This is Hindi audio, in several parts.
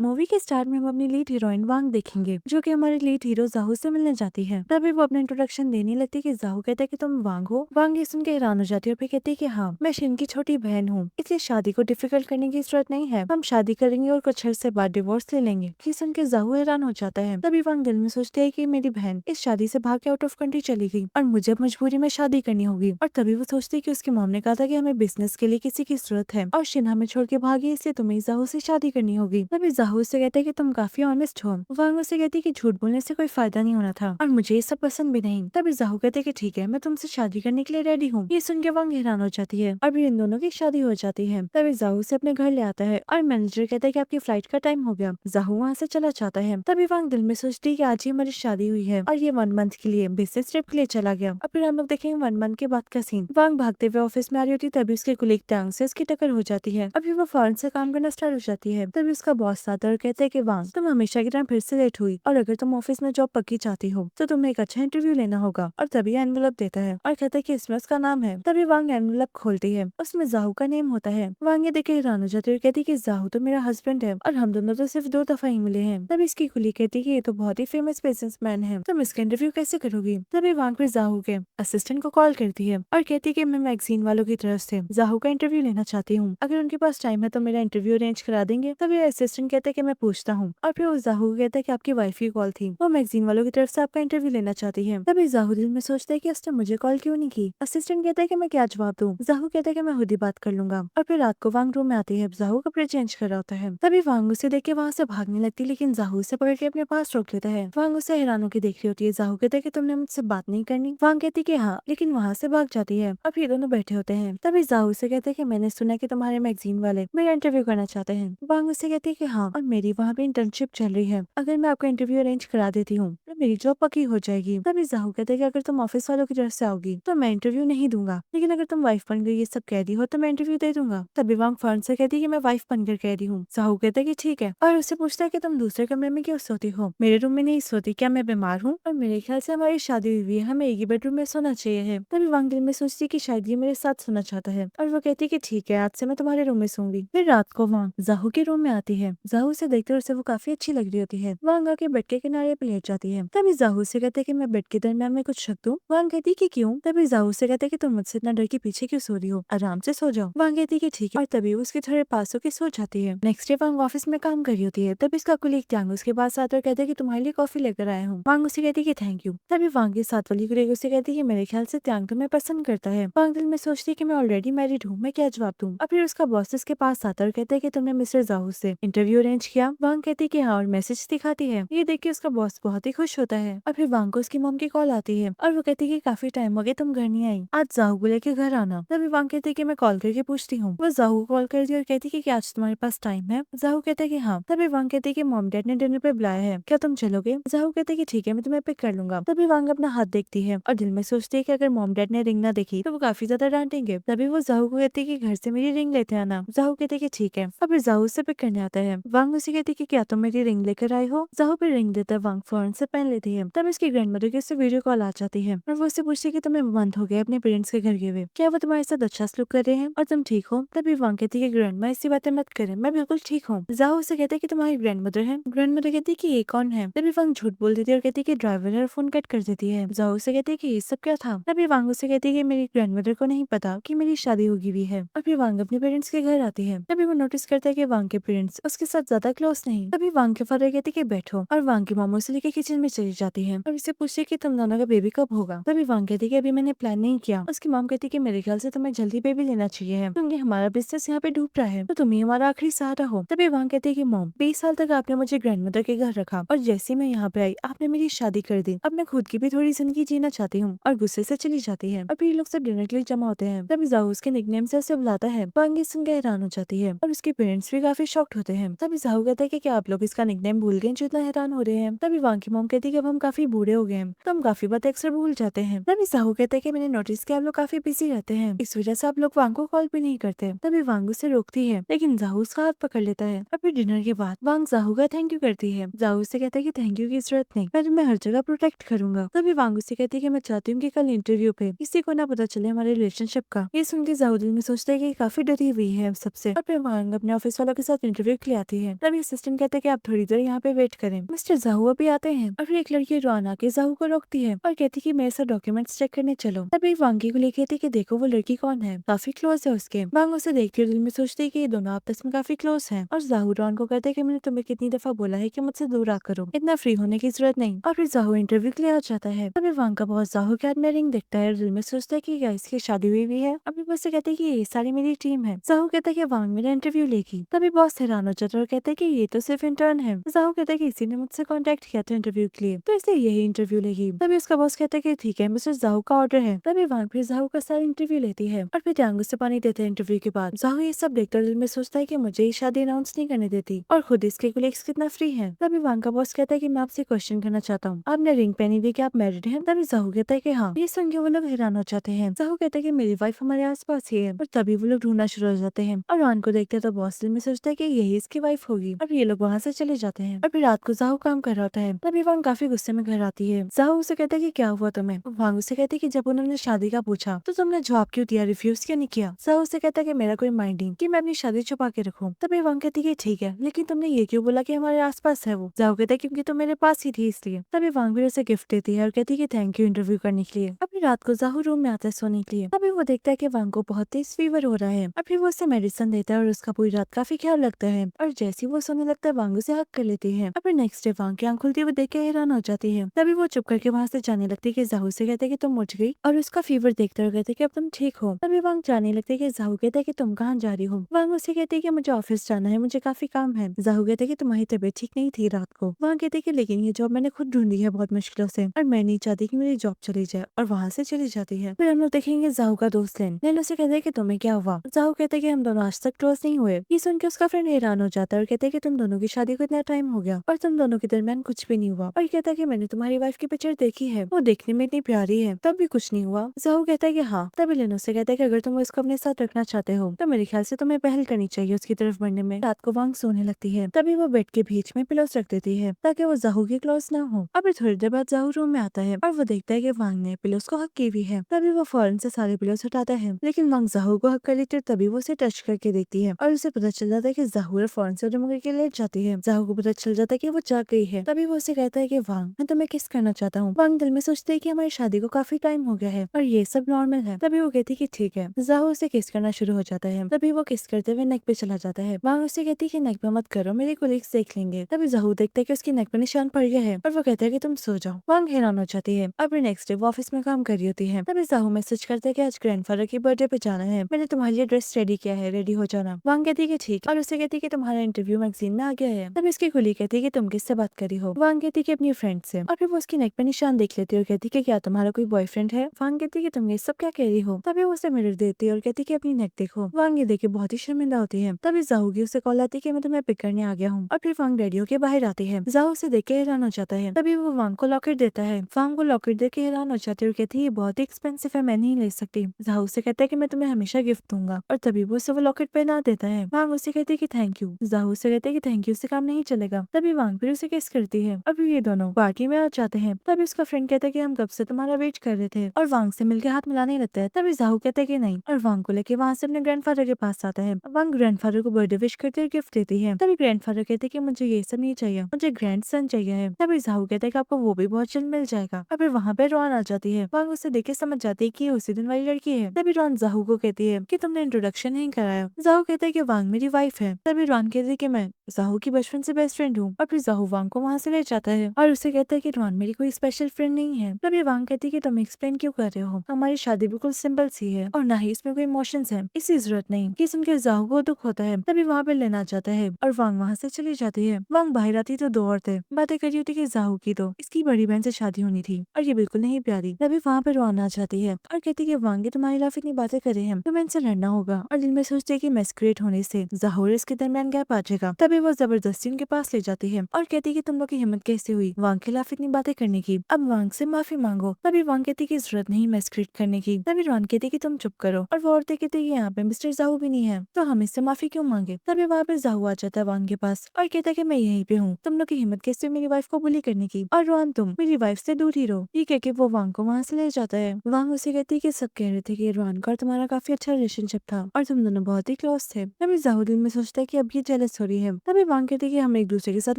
मूवी के स्टार में हम अपनी लीड हीरोइन वांग देखेंगे, जो कि हमारे लीड हीरो जाहू से मिलने जाती है। तभी वो अपना इंट्रोडक्शन देने लगती है कि जाहू कहता है कि तुम वांग हो। वांग ये सुन के हैरान हो जाती है और फिर कहती है कि हाँ, मैं शिन की छोटी बहन हूँ, इसलिए शादी को डिफिकल्ट करने की जरूरत नहीं है। हम शादी करेंगे और कुछ अर्से बाद डिवोर्स ले लेंगे। ये सुन के जाहू हैरान हो जाता है। तभी वांग दिल में सोचती है कि मेरी बहन इस शादी से भाग के आउट ऑफ कंट्री चली गई और मुझे अब मजबूरी में शादी करनी होगी। और तभी वो सोचती है कि उसकी मॉम ने कहा था कि हमें बिजनेस के लिए किसी की जरूरत है और शिन हमें छोड़ के भागी, इसलिए तुम्हें जाहू से शादी करनी होगी। तभी जाहू से कहता है कि तुम काफी ऑनेस्ट हो। वांग उसे कहती है कि झूठ बोलने से कोई फायदा नहीं होना था और मुझे ये सब पसंद भी नहीं। तभी जाहू कहते हैं कि ठीक है, मैं तुमसे शादी करने के लिए रेडी हूँ। ये सुन के वांग हैरान हो जाती है और फिर इन दोनों की शादी हो जाती है। तभी जाहू से अपने घर ले आता है और मैनेजर कहता है कि आपकी फ्लाइट का टाइम हो गया। जाहू वहाँ से चला जाता है। तभी वांग दिल में सोचती है कि आज ही हमारी शादी हुई है और ये 1 मंथ के लिए बिजनेस ट्रिप के लिए चला गया। और फिर हम लोग देखेंगे 1 मंथ के बाद का सीन। वांग भागते हुए ऑफिस में आ रही होती है, तभी उसके कुलीग टैंग से उसकी टक्कर हो जाती है। अभी वो फौरन से काम करना स्टार्ट हो जाती है। तभी उसका बॉस आता है और कहते हैं कि वांग, तुम हमेशा की तरह फिर से लेट हुई और अगर तुम ऑफिस में जॉब पक्की चाहती हो तो तुम्हें एक अच्छा इंटरव्यू लेना होगा। और तभी एनवेलप देता है और कहता है कि इसमें उसका नाम है। तभी वांग एनवेलप खोलती है, उसमें जाहू का नेम होता है। वांग ये देख के हैरान हो जाती है और कहती है कि जाहू तो मेरा हस्बैंड है और हम दोनों तो सिर्फ 2 दफा ही मिले हैं। तभी इसकी कुली कहती है कि ये तो बहुत ही फेमस बिजनेसमैन है, तुम इसका इंटरव्यू कैसे करोगी। तभी वांग फिर जाहू के असिस्टेंट को कॉल करती है और कहती है कि मैं मैगजीन वालों की तरफ से जाहू का इंटरव्यू लेना चाहती हूँ, अगर उनके पास टाइम है तो मेरा इंटरव्यू अरेंज करा देंगे। तभी असिस्टेंट कहता है कि मैं पूछता हूँ और फिर वो जाहू को कहता है कि आपकी वाइफ की कॉल थी, वो मैगजीन वालों की तरफ से आपका इंटरव्यू लेना चाहती है। तभी जाहू दिल में सोचता है कि उसने मुझे कॉल क्यों नहीं की। असिस्टेंट कहता है कि मैं क्या जवाब दूँ। जाहू कहता है कि मैं खुद ही बात कर लूंगा। और फिर रात को वांग रूम में आती है। जाहू कपड़े चेंज कर रहा होता है। तभी वांग उसे देख के वहाँ से भागने लगती है, लेकिन जाहू उसे पकड़ के अपने पास रोक लेता है। वांग उसे हैरान होकर देख रही होती है। जाहू कहता है कि तुमने मुझसे बात नहीं करनी। वांग कहती है कि हाँ, लेकिन वहाँ से भाग जाती है और फिर दोनों बैठे होते हैं। तभी जाहू से कहते हैं कि मैंने सुना कि तुम्हारे मैगजीन वाले मेरा इंटरव्यू करना चाहते हैं। वांग उससे कहती है कि हाँ, और मेरी वहाँ पे इंटर्नशिप चल रही है, अगर मैं आपका इंटरव्यू अरेंज करा देती हूँ तो मेरी जॉब पक्की हो जाएगी। तभी जाहू कहते हैं कि अगर तुम ऑफिस वालों की तरफ से आओगी तो मैं इंटरव्यू नहीं दूंगा, लेकिन अगर तुम वाइफ बनकर ये सब कह दी हो तो मैं इंटरव्यू दे दूंगा। तभी वांग फौरन से कहती है कि मैं वाइफ बनकर कह रही हूँ। जाहू कहता है कि ठीक है और उससे पूछता है कि तुम दूसरे कमरे में क्यों सोती हो, मेरे रूम में नहीं सोती क्या, मैं बीमार हूँ और मेरे ख्याल से हमारी शादी हुई है, हमें एक ही बेडरूम में सोना चाहिए है। तभी वांग दिल में सोचती है कि शायद ये मेरे साथ सोना चाहता है और वो कहती है कि ठीक है, आज से मैं तुम्हारे रूम में सोऊंगी। फिर रात को वांग जाहू के रूम में आती है। जाहू से देखते और उसे वो काफी अच्छी लग रही होती है। वांग आके बेड के किनारे पे लेट जाती है। तभी जाहू से कहते हैं कि मैं बेड के दरमियान में कुछ रख दूं। वांग कहती है कि क्यों। तभी जाहू से कहते हैं कि तुम मुझसे इतना डर के पीछे क्यों सो रही हो, आराम से सो जाओ। वांग कहती है कि ठीक है और तभी वो उसके थोड़े पास होकर सो जाती है। नेक्स्ट डे वांग ऑफिस में काम कर रही होती है। तभी इसका कुलीग टैंग उसके पास आता है और कहता है कि तुम्हारे लिए कॉफी लेकर आया हूँ। वांग उसे कहती है कि थैंक यू। तभी वांग के साथ वाली कुलीग उसे कहती है कि मेरे ख्याल से टैंग तुम्हें पसंद करता है। वांग दिल में सोचती है कि मैं ऑलरेडी मैरिड हूँ, मैं क्या जवाब दूँ। और फिर उसका बॉस उसके पास आता है और कहता है कि तुमने मिस्टर जाहू से इंटरव्यू अरेंज किया। वांग कहती है कि हाँ और मैसेज दिखाती है। ये देख के उसका बॉस बहुत ही खुश होता है और फिर वांग को उसकी मॉम की कॉल आती है और वो कहती है कि काफी टाइम हो गया तुम घर नहीं आई, आज जाहू को लेके घर आना। तभी वांग कहती है कि मैं कॉल करके पूछती हूँ। वो जाहू को कॉल करती है और कहती है कि आज तुम्हारे पास टाइम है। जाहू कहता है कि हाँ। तभी वांग कहती है कि मॉम डैड ने डिनर पे बुलाया है, क्या तुम चलोगे। जाहू कहते हैं कि ठीक है, मैं तुम्हें पिक कर लूंगा। तभी वांग अपना हाथ देखती है और दिल में सोचती है कि अगर मॉम डैड ने रिंग ना देखी तो वो काफी ज्यादा डांटेंगे। तभी वो जाहू को कहती है कि घर से मेरी रिंग लेते आना। जाहू कहते हैं कि ठीक है और फिर जाहू से पिक करने आता है। वांग उसे कहती है कि क्या तुम मेरी रिंग लेकर आए हो। जाहू पे रिंग देता है। वांग फौरन से पहन लेती है। तब इसकी ग्रैंडमदर की उससे वीडियो कॉल आ जाती है और वो उससे पूछती है कि तुम्हें मंथ हो गया अपने पेरेंट्स के घर गए हुए, क्या वो तुम्हारे साथ अच्छा सलूक कर रहे हैं और तुम ठीक हो। तभी वांग कहती है कि ग्रैंडमा ऐसी बातें मत करें, मैं बिल्कुल ठीक हूँ। जाहू से कहते हैं कि तुम्हारी ग्रैंडमदर है। ग्रैंडमदर कहती है कि ये कौन है। तभी वांग झूठ बोल देती है और कहती है कि ड्राइवर है और फोन कट कर देती है। जाहू से कहती है कि ये सब क्या था। तभी वांग उसे कहती है कि मेरी ग्रैंडमदर को नहीं पता कि मेरी शादी होगी हुई है। और फिर वांग अपने पेरेंट्स के घर आती है। तभी वो नोटिस करता है कि वांग के पेरेंट्स उसके साथ ज्यादा क्लोज नहीं। तभी वांग के फादर कहते कि बैठो और वांग की मामू से लेके किचन में चली जाती है और इससे पूछती है कि तुम दोनों का बेबी कब होगा। तभी वांग कहती है कि अभी मैंने प्लान नहीं किया। उसकी मॉम कहती है कि मेरे ख्याल से तुम्हें जल्दी बेबी लेना चाहिए है, क्योंकि हमारा बिजनेस यहाँ पे डूब रहा है, तो तुम ही हमारा आखिरी सहारा हो। तभी वांग कहती है कि मॉम 20 साल तक आपने मुझे ग्रैंडमदर के घर रखा और जैसे ही मैं यहाँ पे आई आपने मेरी शादी कर दी, अब मैं खुद की भी थोड़ी जिंदगी जीना चाहती हूँ। और गुस्से से चली जाती है और फिर ये लोग सब डिनर के लिए जमा होते हैं। तभी जाहू उसके निकनेम से उसे बुलाता है। वांग ये सुन के हैरान हो जाती है और उसके पेरेंट्स भी काफी शॉक्ड होते हैं। तभी जाहू कहता है कि क्या आप लोग इसका निकनेम भूल गए जो इतना हैरान हो रहे हैं। तभी वांग की मॉम कहती है कि अब हम काफी बूढ़े हो गए हैं तो हम काफी बातें अक्सर भूल जाते हैं। तभी जाहू कहता है कि मैंने नोटिस किया आप लोग काफी बिजी रहते हैं, इस वजह से आप लोग वांग को कॉल भी नहीं करते। तभी वांग उसे रोकती है लेकिन जाहू उसका हाथ पकड़ लेता है और फिर डिनर के बाद वांग जाहू का थैंक यू करती है। जाहू से कहता है कि थैंक यू की जरूरत नहीं, मैं तुम्हें हर जगह प्रोटेक्ट करूंगा। तभी वांग उसे कहती है कि मैं चाहती हूँ कि कल इंटरव्यू पे किसी को ना पता चले हमारे रिलेशनशिप का। ये सुन के जाहू दिल में सोचता है कि काफी डरी हुई है सबसे और फिर वांग अपने ऑफिस वालों के साथ इंटरव्यू के लिए आती है। है। तभी असिस्टेंट कहता है कि आप थोड़ी देर यहाँ पे वेट करें। मिस्टर जाहू अभी आते हैं और फिर एक लड़की रॉन आके जाहू को रोकती है और कहती कि मेरे साथ डॉक्यूमेंट्स चेक करने चलो। तभी वांगी को लेके कहती कि देखो वो लड़की कौन है, काफी क्लोज है उसके। वांग उसे देखती है, दिल में सोचती है कि ये दोनों आपस में काफी क्लोज हैं। और जाहू रॉन को कहते हैं कि मैंने तुम्हें कितनी दफा बोला है कि मुझसे दूर आ करो, इतना फ्री होने की जरूरत नहीं। और फिर जाहू इंटरव्यू के लिए आ जाता है। तभी वांग का बॉस जाहू के हाथ में रिंग देखता है और दिल में सोचता है कि क्या इसकी शादी हुई भी है। अभी बॉस से कहते हैं कि ये सारी मेरी टीम है। जाहू कहता है कि वांग मेरा इंटरव्यू लेगी। तभी बॉस हैरान हो जाता है और कहते हैं कि ये तो सिर्फ इंटर्न है। जाहू कहता है कि इसी ने मुझसे कांटेक्ट किया था इंटरव्यू के लिए, तो इसे यही इंटरव्यू लेगी। तभी उसका बॉस कहता है कि ठीक है मिस्टर जाहू का ऑर्डर है। तभी वांग फिर जाहू का सारा इंटरव्यू लेती है और फिर टांगों से पानी देते हैं इंटरव्यू के बाद। जाहू ये सब देखकर दिल में सोचता है कि मुझे ये शादी अनाउंस नहीं करने देती और खुद इसके कोलिग्स कितना फ्री है। तभी वांग का बॉस कहता है कि मैं आपसे क्वेश्चन करना चाहता हूँ, आपने रिंग पहनी हुई, क्या आप मैरिड हैं? तभी जाहू कहता है कि हाँ। ये सुन के वो लोग हैरान हो जाते हैं। जाहू कहता है कि मेरी वाइफ हमारे आसपास ही है और तभी वो लोग ढूंढना शुरू हो जाते हैं और रॉन को देखते हैं तो बॉस दिल में सोचता है कि यही इसकी वाइफ होगी और ये लोग वहाँ से चले जाते हैं। और फिर रात को जाहू काम कर रहा होता है। तभी वांग काफी गुस्से में घर आती है। जाहू उसे कहता है कि क्या हुआ तुम्हें? वांग उसे कहते है कि जब उन्होंने शादी का पूछा तो तुमने जवाब क्यों दिया, रिफ्यूज क्यों नहीं किया? जाहू उसे कहता है कि मेरा कोई माइंड नहीं कि मैं अपनी शादी छुपा के रखूं। तभी वांग कहती है ठीक है, लेकिन तुमने ये क्यों बोला कि हमारे आसपास है वो? जाहू कहता है क्योंकि तुम मेरे पास ही थी इसलिए। तभी वांग भी उसे गिफ्ट देती है और कहती है कि थैंक यू इंटरव्यू करने के लिए। अभी रात को जाहू रूम में आता है सोने के लिए। तभी वो देखता है कि वांग को बहुत तेज फीवर हो रहा है और फिर वो उसे मेडिसिन देता है और उसका पूरी रात काफी ख्याल रखता है और जैसे ही वो सोने लगता है वांग उसे हक कर लेती है। और फिर नेक्स्ट डे वांग की आंख खुलती हुई देख के हैरान हो जाती है। तभी वो चुप करके वहाँ से जाने लगती है कि जाहू से कहते हैं कि तुम उठ गई और उसका फीवर देखते हुए कहते हैं कि अब तुम ठीक हो। तभी वांग जाने लगते है कि जाहू कहता है कि तुम कहाँ जा रही हो? वांग उसे कहते है कि मुझे ऑफिस जाना है, मुझे काफी काम है। जाहू कहते है कि तुम्हारी तबीयत ठीक नहीं थी रात को। वांग कहते है कि लेकिन ये जॉब मैंने खुद ढूंढी है बहुत मुश्किलों से और मैं नहीं चाहती कि मेरी जॉब चली जाए और वहाँ से चली जाती है। फिर हम लोग देखेंगे जाहू का दोस्त लेन उसे कहते है कि तुम्हें क्या हुआ? जाहू कहता है कि हम दोनों आज तक क्लोज नहीं हुए। ये सुन के उसका फ्रेंड हैरान हो जाता है और कहता है कि तुम दोनों की शादी को इतना टाइम हो गया और तुम दोनों के दरमियान कुछ भी नहीं हुआ। और कहता है कि मैंने तुम्हारी वाइफ की पिक्चर देखी है, वो देखने में इतनी प्यारी है, तब भी कुछ नहीं हुआ। जाहू कहता है कि हाँ। तभी लेन उसे कहता है कि अगर तुम उसको अपने साथ रखना चाहते हो तो मेरे ख्याल से तुम्हें पहल करनी चाहिए उसकी तरफ बढ़ने में। रात को वांग सोने लगती है। तभी वो बेड के बीच में पिलोस रख देती है ताकि वो जाहू के क्लोज ना हो। अभी थोड़ी देर बाद जाहू रूम में आता है और वो देखता है कि वांग ने पिलोस को हक की हुई है। तभी वो फौरन से सारे पिलोस हटाता है, लेकिन वांग जाहू को हक कर लेती है। तभी वो उसे टच करके देखती है और उसे पता चल जाता है कि जाहू फौरन से उधर मुड़ के लेट जाती है। जाहू को पता चल जाता है कि वो जाग गई है। तभी वो उसे कहता है कि वांग मैं तुम्हें किस करना चाहता हूँ। वांग दिल में सोचते है कि हमारी शादी को काफी टाइम हो गया है और ये सब नॉर्मल है। तभी वो कहती है कि ठीक है। जाहू उसे किस करना शुरू हो जाता है। तभी वो किस करते हुए नेक पे चला जाता है। वांग उसे कहती है कि नेक पे मत करो, मेरे कोलिग्स देख लेंगे। तभी जाहू देखता है कि उसकी नेक पे निशान पड़ गया है और वो कहता है कि तुम सो जाओ। वांग हैरान हो जाती है। अब नेक्स्ट डे वो ऑफिस में काम कर रही होती है। तभी जाहू मैसेज करता है कि आज ग्रैंडफादर की बर्थडे पे जाना है, मैंने तुम्हारे लिए ड्रेस रेडी किया है, रेडी हो जाना। वांग कहती है कि ठीक और उसे कहती है कि तुम्हारा इंटरव्यू मैगजीन में आ गया है। तभी उसकी कुली कहती है कि तुम किससे बात कर रही हो? वांग कहती है कि अपनी फ्रेंड से। और फिर वो उसकी नेक पे निशान देख लेती है और कहती है कि क्या तुम्हारा कोई बॉयफ्रेंड है? वांग कहती है कि तुम ये सब क्या कह रही हो? तभी वो उसे मिरर देती है और कहती है कि अपनी नेक देखो। वांग ये देख के बहुत ही शर्मिंदा होती है। तभी जाहू की उसे कॉल आती है कि मैं तुम्हें पिक करने आ गया हूँ और फिर वांग रेडियो के बाहर आती है। जाहू उसे देख के हैरान हो जाता है। तभी वो वांग को लॉकेट देता है। वांग को लॉकेट देख के हैरान हो जाती है और कहती है ये बहुत ही एक्सपेंसिव है, मैं नहीं ले सकती। जाहू से कहता है कि मैं तुम्हें हमेशा गिफ्ट दूंगा और तभी वो उसे वो लॉकेट पहना देता है। वांग उसे कहती है कि थैंक यू। जाहू से कहते हैं कि थैंक यू से काम नहीं चलेगा। तभी वांग फिर उसे किस करती है और फिर ये दोनों पार्टी में आ जाते हैं। तभी उसका फ्रेंड कहता है कि हम कब से तुम्हारा वेट कर रहे थे और वांग से मिलकर हाथ मिलाने लगता है। तभी जाहू कहता है कि नहीं और वांग को लेके वहाँ से अपने ग्रैंडफादर के पास आता है। वांग ग्रैंडफादर को बर्थडे विश करते हुए गिफ्ट देती है। तभी ग्रैंडफादर कहते हैं कि मुझे ये सब नहीं चाहिए, मुझे ग्रैंडसन चाहिए है। तभी जाहू कहता है कि आपको वो भी बहुत जल्द मिल जाएगा। और फिर वहाँ पे रॉन आ जाती है। वांग उसे देख के समझ जाती है कि ये उसी दिन वाली लड़की है। तभी रॉन जाहू को कहती है कि तुमने इंट्रोडक्शन नहीं कराया। जाहू कहता है कि वांग मेरी वाइफ है। तभी रॉन कहती है कि मैं जाहू की बचपन से बेस्ट फ्रेंड हूँ। और फिर जाहू वांग को वहाँ से ले जाता है और उसे कहता है कि रॉन मेरी कोई स्पेशल फ्रेंड नहीं है। तभी वांग कहती है कि तुम एक्सप्लेन क्यों कर रहे हो, हमारी शादी बिल्कुल सिंपल सी है और ना ही इसमें कोई इमोशंस है, इसकी जरूरत नहीं। कि सुन के जाहू को दुख होता है। तभी वहाँ पे लेना जाता है और वांग वहाँ से चली जाती है। वांग बाहर आती तो दो औरतें बातें कर रही होती कि जाहू की तो इसकी बड़ी बहन से शादी होनी थी और ये बिल्कुल नहीं प्यारी। तभी वहाँ पे रॉन आ जाती है और कहती है कि वांग ये तुम्हारे खिलाफ इतनी बातें करे हैं, तुम्हें इनसे लड़ना होगा। और दिल में सोचती है कि मैस्कुरेट होने से जाहू और इसके दरमियान गैप आ जाएगा। तभी वो जबरदस्ती उनके पास ले जाती है और कहती है कि तुम लोग की हिम्मत कैसे हुई वांग के खिलाफ इतनी बातें करने की, अब वांग से माफी मांगो। तभी वांग कहती है कि जरूरत नहीं मैस्कुरेट करने की। तभी रॉन कहती है कि तुम चुप करो और वो औरतें कहती है यहाँ पे मिस्टर जाहू भी नहीं है तो हम इससे माफी क्यों मांगे। तभी वहाँ पे जाहू आ जाता है वांग के पास और कहता है कि मैं यहीं पे हूँ, तुम लोग की हिम्मत कैसे हुई मेरी वाइफ को बुली करने की, और रॉन तुम मेरी वाइफ से दूर ही रहो। ये कह के वो वांग को वहाँ से ले जाता है। वांग उसे कहती है कि सब कह रहे थे कि रॉन का और तुम्हारा काफी अच्छा रिलेशनशिप था और तुम दोनों बहुत ही क्लोज थे। तभी जाहू दिल में सोचता है कि अब ये जेलस हो रही है। तभी वांग कहती है कि हमें एक दूसरे के साथ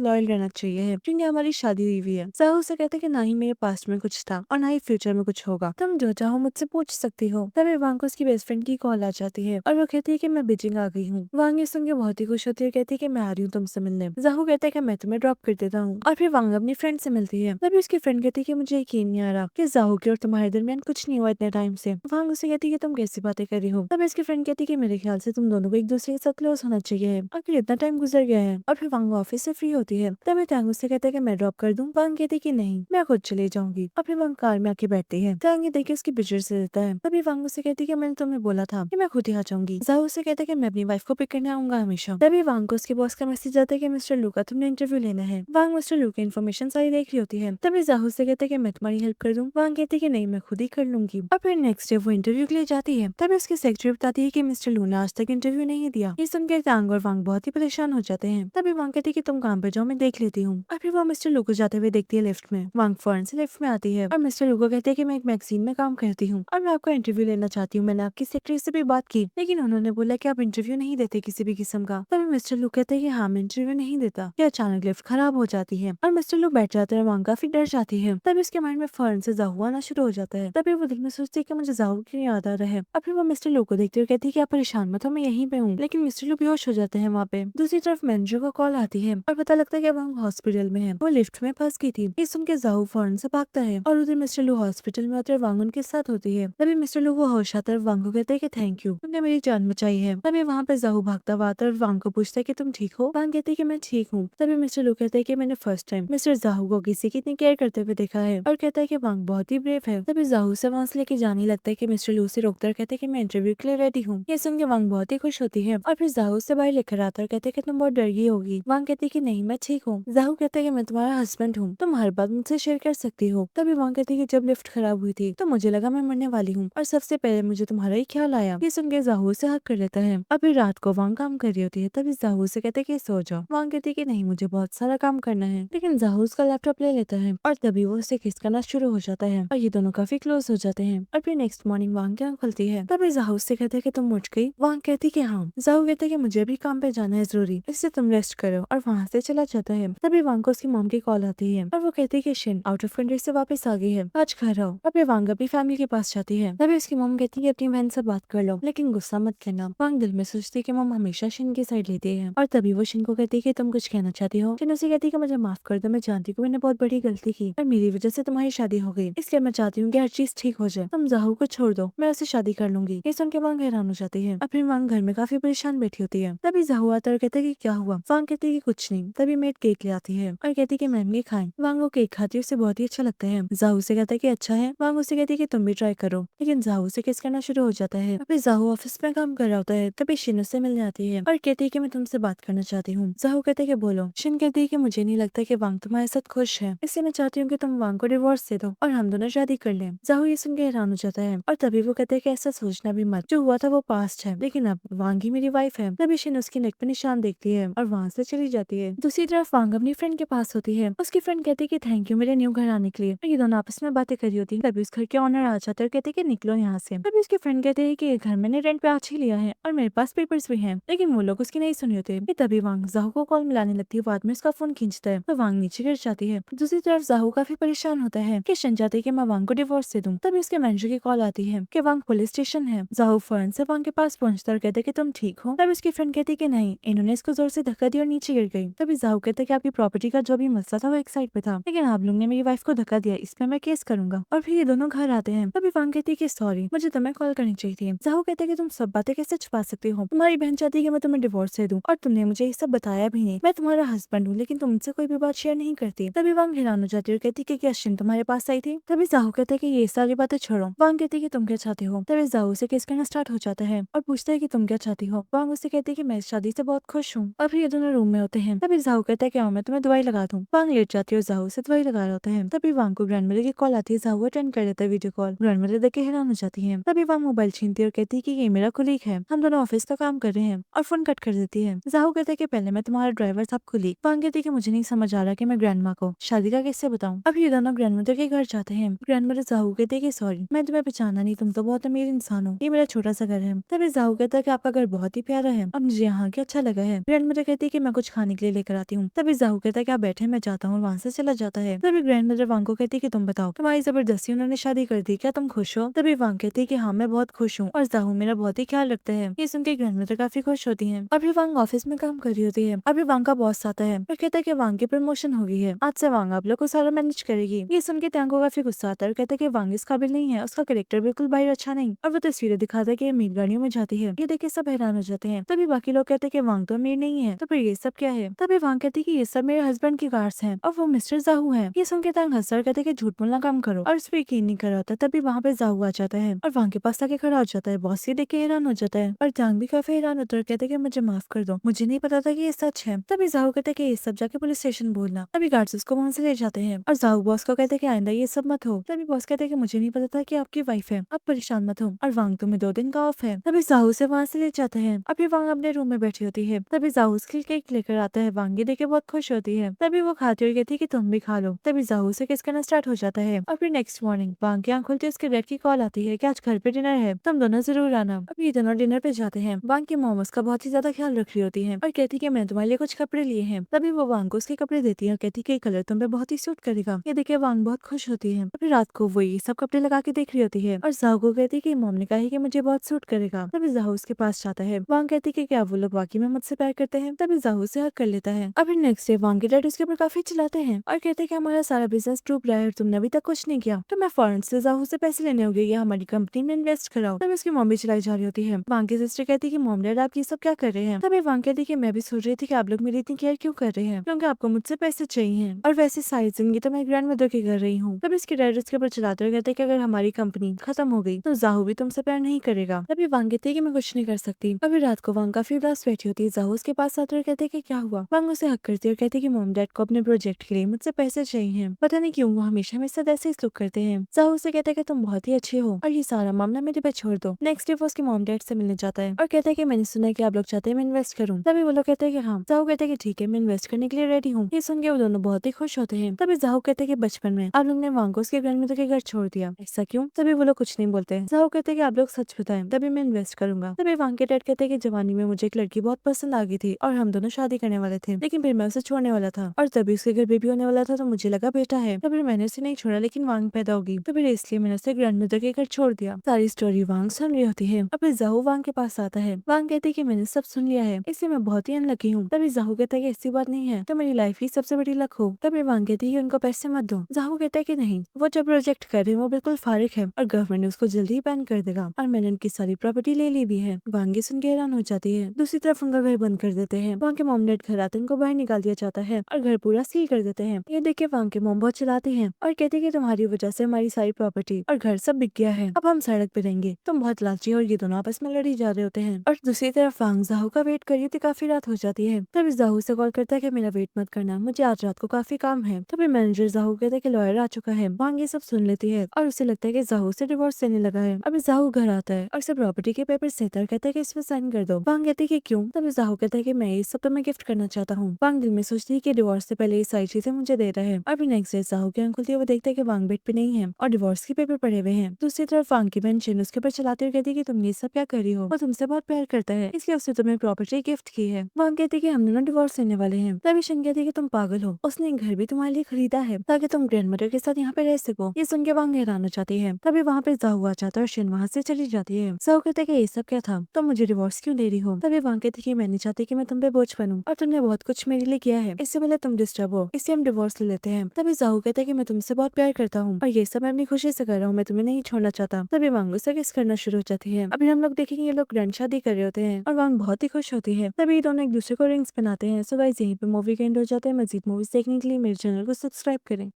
लॉयल रहना चाहिए है, क्योंकि हमारी शादी हुई हुई है। जाहू से कहते कि ना ही मेरे पास्ट में कुछ था और ना ही फ्यूचर में कुछ होगा, तुम जो चाहो मुझसे पूछ सकती हो। तभी वांग को उसकी बेस्ट फ्रेंड की कॉल आ जाती है और वो कहती है कि मैं बीजिंग आ गई हूँ। वांग ये सुन के बहुत ही खुश होती है और कहती है कि मैं आ रही हूँ तुमसे मिलने। जाहू कहता है कि मैं तुम्हें ड्रॉप कर देता हूँ और फिर वांग अपनी फ्रेंड से मिलती है। तभी उसकी फ्रेंड कहती है कि मुझे यकीन नहीं आ रहा कि जाहू के और तुम्हारे दरमियान कुछ नहीं हुआ इतने टाइम से। वांग उसे कहती है कि तुम कैसी बातें कर रही हो। तब इसकी फ्रेंड कहती है कि मेरे ख्याल से तुम दोनों को एक दूसरे के साथ क्लोज होना चाहिए, आखिर इतना टाइम गुजर गया है। और फिर वांग ऑफिस से फ्री होती है। तभी टैंग उससे कहता है कि मैं ड्रॉप कर दूं। वांग कहती है कि नहीं, मैं खुद चले जाऊंगी। और फिर वांग कार में आके बैठती है। टैंग ये देखिए उसकी पिक्चर से देता है। तभी वांग उसे कहती है कि मैंने तुम्हें बोला था कि मैं खुद ही आ जाऊंगी। जाहू उसे कहता है कि मैं अपनी वाइफ को पिक करने आऊंगा हमेशा। तभी वांग को उसके बॉस का मैसेज आता है कि मिस्टर लू का तुमने इंटरव्यू लेना है। वांग मिस्टर लू की इन्फॉर्मेशन सारी देख रही होती है। तभी जाहू से कहते हैं कि मैं तुम्हारी हेल्प कर दूं। वांग कहती है कि नहीं, मैं खुद ही कर लूंगी। और फिर नेक्स्ट डे वो इंटरव्यू के लिए जाती है। तभी उसकी सेक्रेटरी बताती है कि मिस्टर लू ने आज तक इंटरव्यू नहीं दिया। ये सुनकर टैंग और वांग बहुत ही परेशान हो जाते हैं। तभी वांग कहती है कि तुम काम पे जाओ, मैं देख लेती हूँ। और फिर वो मिस्टर लू को जाते हुए देखती है लिफ्ट में। वांग फौरन से लिफ्ट में आती है और मिस्टर लू को कहते हैं कि मैं एक मैगजीन में काम करती हूँ और मैं आपका इंटरव्यू लेना चाहती हूँ। मैंने आपकी सेक्रेटरी से भी बात की, लेकिन उन्होंने बोला कि आप इंटरव्यू नहीं देते किसी भी किस्म का। तभी मिस्टर लू कहते हैं कि हाँ, मैं इंटरव्यू नहीं देता। ये अचानक लिफ्ट खराब हो जाती है और मिस्टर लू बैठ जाते हैं। वांग काफी डर जाती है। तभी उसके माइंड में फौरन से जाहू आना शुरू हो जाता है। तभी वो दिल में सोचती है कि मुझे जाहू की याद आ रहा है। और फिर वो मिस्टर लू को देखते हुए कहती है कि आप परेशान मत हो, मैं यहीं पे हूँ। लेकिन मिस्टर लू बेहोश हो जाते हैं वहाँ पे। दूसरी तरफ मैनेजर को कॉल आती है और पता लगता है कि वांग हॉस्पिटल में है। वो लिफ्ट में फंस गई थी। ये सुन के जाहू फौरन से भागता है और उधर मिस्टर लू हॉस्पिटल में होते वांग उनके साथ होती है। तभी मिस्टर लू को होश आता है, वांग को कहते हैं कि थैंक यू, तुमने मेरी जान बचाई है। तभी वहाँ पे जाहू भागता हुआ आता है और वांग को पूछता है कि तुम ठीक हो। वांग कहती है कि मैं ठीक हूँ। तभी मिस्टर लू कहते हैं कि मैंने फर्स्ट टाइम मिस्टर जाहू को किसी की इतनी केयर करते हुए देखा है और कहता है कि वांग बहुत ही ब्रेव है। तभी जाहू से वहाँ से लेके जाने लगता है कि मिस्टर लू से रोकता है, कहते हैं कि मैं इंटरव्यू के लिए रेडी हूँ। ये सुन के वांग बहुत ही खुश होती है और फिर जाहू से बाहर लेकर आता है और कहते हैं कि तुम बहुत डर गई होगी। वांग कहती है कि नहीं, मैं ठीक हूँ। जाहू कहता है कि मैं तुम्हारा हस्बैंड हूँ, तुम हर बात मुझसे शेयर कर सकती हो। तभी वांग कहती है कि जब लिफ्ट खराब हुई थी तो मुझे लगा मैं मरने वाली हूँ और सबसे पहले मुझे तुम्हारा ही ख्याल आया। ये सुन के जाहू से हक कर लेता है। अभी रात को वांग काम कर रही होती है। तभी जाहू से कहते हैं कि सो जाओ। वांग कहती है कि नहीं, मुझे बहुत सारा काम करना है। लेकिन जाहू उसका लैपटॉप ले लेता है और तभी वो उसे किस करना शुरू हो जाता है और ये दोनों काफी क्लोज हो जाते हैं। और फिर नेक्स्ट मॉर्निंग वांग की आंख खुलती है। तभी जाहू से कहते हैं कि तुम उठ गई। वांग कहती है कि हाँ। जाहू कहते हैं कि मुझे भी काम पे जाना है जरूरी, इससे तुम रेस्ट करो, और वहाँ से चला जाता है। तभी वांग को उसकी मॉम की कॉल आती है और वो कहती है कि शिन आउट ऑफ कंट्री से वापस आ गई है, आज घर आओ। और फिर वांग अपनी फैमिली के पास जाती है। तभी उसकी मॉम कहती है कि अपनी बहन से बात कर लो, लेकिन गुस्सा मत करना। वांग दिल में सोचती है कि मॉम हमेशा शिन की साइड लेती है। और तभी वो शिन को कहती है कि तुम कुछ कहना चाहती हो। शिन उसे कहती है कि मुझे माफ कर दो, मैं जानती हूँ मैंने बहुत बड़ी गलती की और मेरी वजह से तुम्हारी शादी हो गई, इसलिए मैं चाहती हूँ कि हर चीज ठीक हो जाए। तुम जाहू को छोड़ दो, मैं उससे शादी कर लूंगी। ये सुन के वांग हैरान हो जाती है। अपनी वांग घर में काफी परेशान बैठी होती है। तभी जाहू आता है और कहता है कि क्या हुआ। वांग कहती है कि कुछ नहीं। तभी मेड केक ले आती है और कहती है कि मैम ये खाएं। वांग वो केक खाती है, उसे बहुत ही अच्छा लगता है। जाहू से कहता है कि अच्छा है। वांग उसे कहती है कि तुम भी ट्राई करो, लेकिन जाहू से किस करना शुरू हो जाता है। अभी जाहू ऑफिस में काम कर रहा होता है। तभी शिन उससे मिलने आती है और कहती है कि मैं तुमसे बात करना चाहती हूँ। जाहू कहते हैं कि बोलो। शिन कहती है कि मुझे नहीं लगता कि वांग तुम्हारे साथ खुश है, इसलिए मैं चाहती हूँ कि तुम वांग को डिवोर्स दे दो और हम दोनों शादी कर लें। जाहू ये सुन के हैरान हो जाता है और तभी वो कहते हैं कि ऐसा सोचना भी मत, जो हुआ था वो पास्ट है, लेकिन अब वांग ही मेरी वाइफ है। तभी शिन उसकी नेक पे निशान देखती है और वहाँ से चली जाती है। दूसरी तरफ वांग अपनी फ्रेंड के पास होती है। उसकी फ्रेंड कहती है कि थैंक यू मेरे न्यू घर आने के लिए। और ये दोनों आपस में बातें करी होती है। तभी उस घर के ऑनर आ जाते हैं और कहते हैं कि निकलो यहाँ से। तभी उसकी फ्रेंड कहते हैं कि ये घर मैंने रेंट पे आज ही लिया है और मेरे पास पेपर्स भी हैं, लेकिन वो लोग उसकी नहीं सुनी होते। तभी वांग जाहू को कॉल मिलाने लगती है। बाद में उसका फोन खींचता है तो वांग नीचे गिर जाती है। दूसरी तरफ जाहू काफी परेशान होता है कि शिन चाहते हैं कि मैं वांग को डिवोर्स दे दूं। तभी उसके मैनेजर की कॉल आती है कि वांग पुलिस स्टेशन है। जाहू फौरन से वांग के पास पहुंचता और कहते हैं कि तुम ठीक हो। तभी उसकी फ्रेंड कहती है कि नहीं, इन्होंने इसको जोर से धक्का दिया और नीचे गिर गई। तभी जाहू कहता है कि आपकी प्रॉपर्टी का जो भी मसला था वो एक साइड पे था, लेकिन आप लोग ने मेरी वाइफ को धक्का दिया, इस पे मैं केस करूंगा। और फिर ये दोनों घर आते हैं। तभी वांग कहती है कि सॉरी, मुझे तुम्हें कॉल करनी चाहिए थी। जाहू कहते हैं कि तुम सब बातें कैसे छुपा सकती हो, तुम्हारी बहन चाहती है कि मैं तुम्हें डिवोर्स दे दूं और तुमने मुझे ये सब बताया भी नहीं। मैं तुम्हारा हस्बैंड हूँ, लेकिन तुमसे कोई भी बात शेयर नहीं करती। तभी वांग हैरान हो जाती है और कहती है कि क्या शिन तुम्हारे पास आई थी। तभी जाहू कहते हैं कि ये सारी बातें छोड़ो। वांग कहती है कि तुम क्या चाहती हो। तभी जाहू से केस करना स्टार्ट हो जाता है और पूछता है कि तुम क्या चाहती हो। वांग उससे कहती है कि मैं इस शादी से बहुत खुश हूँ। और फिर ये दोनों रूम में होते हैं। तभी जाहू कहता है कि आओ मैं तुम्हें दवाई लगा दूं। वांग लेट जाती है और जाहू से दवाई लगा रहा होता है। तभी वांग को ग्रैंडमदर की कॉल आती है। जाहू अटेंड कर लेता है वीडियो कॉल। ग्रैंडमदर देख के हैरान हो जाती है। तभी वांग मोबाइल छीनती है और कहती है कि ये मेरा कुलीग है, हम दोनों ऑफिस का काम कर रहे हैं, और फोन कट कर देती है। जाहू कहता है कि पहले मैं तुम्हारा ड्राइवर था, कुलीग। वांग कहती है कि मुझे नहीं समझ आ रहा कि मैं ग्रैंडमा को शादी का किससे बताऊं। अब ये दोनों ग्रैंडमदर के घर जाते हैं। ग्रैंडमदर जाहू कहते हैं कि सॉरी, मैं तुम्हें पहचाना नहीं, तुम तो बहुत अमीर इंसान हो, ये मेरा छोटा सा घर है। तभी जाहू कहता है कि आपका घर बहुत ही प्यारा है और मुझे यहाँ के अच्छा लगा है। ग्रैंड मदर कहती है कि मैं कुछ खाने के लिए लेकर आती हूँ। तभी जाहू कहता है कि आप बैठे, मैं जाता हूँ, वहाँ से चला जाता है। तभी ग्रैंड मदर वांग को कहती है कि तुम बताओ, तुम्हारी जबरदस्ती उन्होंने शादी कर दी, क्या तुम खुश हो? तभी वांग कहती है कि हाँ, मैं बहुत खुश हूँ और जाहू मेरा बहुत ही ख्याल रखता है। ये सुन के ग्रैंड मदर काफी खुश होती है। अभी वांग ऑफिस में काम कर रही होती है। अभी वांग का बॉस आता है और कहता है कि वांग की प्रमोशन हो गई है, आज से वांग आप लोग को सारा मैनेज करेगी। ये सुन के त्यांग को काफी गुस्सा आता है और कहता है कि वांग इस काबिल नहीं है, उसका करेक्टर बिल्कुल बाहर अच्छा नहीं। और वो तस्वीरें दिखाता है कि अमीर गाड़ियों में जाती है। ये देख के सब हैरान हो जाते हैं। तभी बाकी लोग कहते हैं कि वांग तो अमीर नहीं है, तो फिर ये सब क्या है? तभी वांग कहती है कि ये सब मेरे हस्बैंड की कार्स हैं और वो मिस्टर जाहू हैं। ये सुन के त्यांग हंसता है और कहते हैं कि झूठ बोलना काम करो और इस पे यकीन नहीं कर रहा था। तभी वहाँ पे जाहू आ जाता है और वांग के पास आके खड़ा हो जाता है। बॉस ये देख के हैरान हो जाता है और त्यांग भी काफी हैरान होता है और कहते हैं कि मुझे माफ कर दो, मुझे नहीं पता था कि ये सच है। तभी जाहू कहते हैं कि ये सब जाके पुलिस स्टेशन बोलना। तभी गार्ड्स उसको वहाँ से ले जाते हैं और जाहू बॉस को कहते हैं कि आइंदा ये सब मत हो। तभी बॉस कहते हैं कि मुझे नहीं पता था कि आपकी वाइफ है, आप परेशान मत हो और वांग तुम्हें 2 दिन का ऑफ है। तभी जाहू से वहाँ से ले जाते हैं। अभी वांग अपने रूम में बैठी होती है। तभी जाहू उसके केक लेकर आता है। वांग ये देख के बहुत खुश होती है। तभी वो खाती हुई कहती है कि तुम भी खा लो। तभी जाहू से किस करना स्टार्ट हो जाता है और फिर नेक्स्ट मॉर्निंग वांग की आँख खुलती है, उसके डैड की कॉल आती है कि आज घर पे डिनर है, तुम दोनों जरूर आना। अभी ये दोनों डिनर पे जाते हैं। वांग की मॉम उसका बहुत ही ज्यादा ख्याल रख रही होती है और कहती है कि मैं तुम्हारे लिए कुछ कपड़े लिए हैं। तभी वो वांग को उसके कपड़े देती है और कहती है कि ये कलर तुम पे बहुत ही सूट करेगा। ये देखिए वांग बहुत खुश होती है। अभी रात को वो ये सब कपड़े लगा के देख रही होती है और जाहू को कहती है कि मॉम ने कहा है कि मुझे बहुत सूट करेगा। तभी जाहू उसके पास जाता है। वांग कहती है कि क्या वो लोग वाकई में मुझसे प्यार करते हैं? तभी जाहू से हक कर लेता है। अभी नेक्स्ट डे वांग के डैड उसके ऊपर काफी चिल्लाते हैं और कहते हैं कि हमारा सारा बिजनेस डूब रहा है और तुमने अभी तक कुछ नहीं किया, तो मैं फॉरेन से जाहू से पैसे लेने हो गई या हमारी कंपनी में इन्वेस्ट कराओ। तभी उसकी मॉम भी चलाई जा रही होती है। वांग की सिस्टर कहती है कि मॉम डैड आप ये सब क्या कर रहे हैं? तभी वांग कहती है कि मैं भी सोच रही थी कि आप लोग मेरी इतनी केयर क्यों कर रहे हैं, क्योंकि आपको मुझसे पैसे चाहिए और वैसे सारी जिंदगी तो मैं ग्रैंड मदर की कर रही हूँ। तभी उसके डैड उसके ऊपर चलाते हुए कहते हैं कि अगर हमारी कंपनी खत्म हो गई तो जाहू भी तुमसे प्यार नहीं करेगा। तभी वांग कहती है कि मैं कुछ नहीं कर सकती। अभी रात को वांग काफी उदास बैठी होती है। जाहू उसके पास आते हुए कहते हैं कि क्या हुआ? वांग उसे हक करती है और कहती है कि मॉम डैड को अपने प्रोजेक्ट के लिए मुझसे पैसे चाहिए, पता नहीं क्यों वो हमेशा मेरे साथ ऐसे ही सलूक करते हैं। जाहू उसे कहता है कि तुम बहुत ही अच्छे हो और ये सारा मामला मेरे पे छोड़ दो। नेक्स्ट डे वो उसके मॉम डैड से मिलने जाता है और कहता है कि मैंने सुना है कि आप लोग चाहते हैं मैं इन्वेस्ट करूँ। तभी वो लोग कहते हैं कि हाँ। जाहू कहते हैं कि ठीक है, मैं इन्वेस्ट करने के लिए रेडी हूँ। ये सुन के वो दोनों बहुत ही खुश होते हैं। तभी जाहू कहते हैं कि बचपन में आप लोग ने वांग को उसके ग्रैंडमदर के घर छोड़ दिया, ऐसा क्यों? तभी वो लोग कुछ नहीं बोलते। जाहू कहते हैं कि आप लोग सच बताएं तभी मैं इन्वेस्ट करूंगा। तभी वांग के डैड कहते हैं कि जवानी में मुझे एक लड़की बहुत पसंद आ गई थी और हम दोनों शादी करने वाले थे, लेकिन फिर मैं उसे छोड़ने वाला था और तभी उसके घर बेबी होने वाला था तो मुझे लगा बेटा है, तो फिर मैंने उसे नहीं छोड़ा लेकिन वांग पैदा होगी तो फिर इसलिए मैंने उसे ग्रैंडमदर के घर छोड़ दिया। सारी स्टोरी वांग सुन रही होती है। अब जाहू वांग के पास आता है। वांग कहते हैं कि मैंने सब सुन लिया है, इसलिए मैं बहुत ही अनलकी हूँ। तभी जाहू कहता है कि ऐसी बात नहीं है, तो मेरी लाइफ की सबसे बड़ी लक हो। तभी वांग कहती है कि उनको पैसे मत दो। जाहू कहता है कि नहीं, वो जो प्रोजेक्ट कर रहे हैं वो बिल्कुल फारिग है और गवर्नमेंट उसको जल्दी ही बैन कर देगा और मैंने उनकी सारी प्रॉपर्टी ले ली भी है। वांग ये सुन के हैरान हो जाती है। दूसरी तरफ उनका घर बंद कर देते हैं। वहाँ के मॉम डैड घर आते हैं, उनको बाहर निकाल दिया जाता है और घर पूरा सील कर देते हैं। ये देख के वांग के मॉम बहुत चिल्लाती हैं और कहती है कि तुम्हारी वजह से हमारी सारी प्रॉपर्टी और घर सब बिक गया है, अब हम सड़क पे रहेंगे, तुम बहुत लालची हो। और ये दोनों आपस में लड़ी जा रहे होते हैं और दूसरी तरफ वांग जाहू का वेट कर रही थी, काफी रात हो जाती है। तभी जाहू से कॉल करता है कि मेरा वेट मत करना, मुझे आज रात को काफी काम है। तभी मैनेजर जाहू कहता है कि लॉयर आ चुका है। वांग ये सब सुन लेती है और उसे लगता है कि जाहू से डिवोर्स देने लगा है। अभी जाहू घर आता है और उसे प्रॉपर्टी के पेपर देता है, कहता है कि इस पे साइन कर दो। वांग कहती है कि क्यों? तभी जाहू कहता है कि मैं ये सब तुम्हें गिफ्ट करना चाहता हूँ। वांग दिल में सोचती है कि डिवोर्स से पहले ये सारी चीजें मुझे दे रहा है। अभी नेक्स्ट डे जाहू की आंख खुलती है, वो देखता है कि वांग बेड पे नहीं है और डिवोर्स के पेपर पड़े हुए हैं। दूसरी तरफ वांग की बहन शिन उसके ऊपर चलाते हुए कहती है कि तुम ये सब क्या कर रही हो, वो तुमसे बहुत प्यार करता है इसलिए उसने तुम्हें प्रॉपर्टी गिफ्ट की है। वांग कहती है कि हम दोनों डिवोर्स लेने वाले हैं। तभी शिन कहती है कि तुम पागल हो, उसने एक घर भी तुम्हारे लिए खरीदा है ताकि तुम ग्रैंडमदर के साथ यहाँ पे रह सको। ये सुन के वांग हैरान हो जाती है। तभी वहाँ पे जाहू आ जाता है और शिन वहाँ से चली जाती है। जाहू कहते हैं कि ये सब क्या था, तुम मुझे डिवोर्स क्यों दे रही हो? तभी वांग कहती है कि मैं नहीं चाहती कि मैं तुम पे बोझ बनूं और तुमने बहुत कुछ मेरे लिए किया है, इससे पहले तुम डिस्टर्ब हो, इसलिए हम डिवोर्स ले लेते हैं। तभी जाहू कहता है कि मैं तुमसे बहुत प्यार करता हूँ और ये सब मैं अपनी खुशी से कर रहा हूँ, मैं तुम्हें नहीं छोड़ना चाहता। तभी वांग उससे किस करना शुरू हो जाती है। अभी हम लोग देखेंगे ये लोग ग्रैंड शादी कर रहे होते हैं और वांग बहुत ही खुश होती है। तभी ये दोनों एक दूसरे को रिंग्स पहनाते हैं। सो गाइस यहीं पे मूवी का एंड हो जाता है। मजीद मूवीज देखने के लिए मेरे चैनल को सब्सक्राइब करें।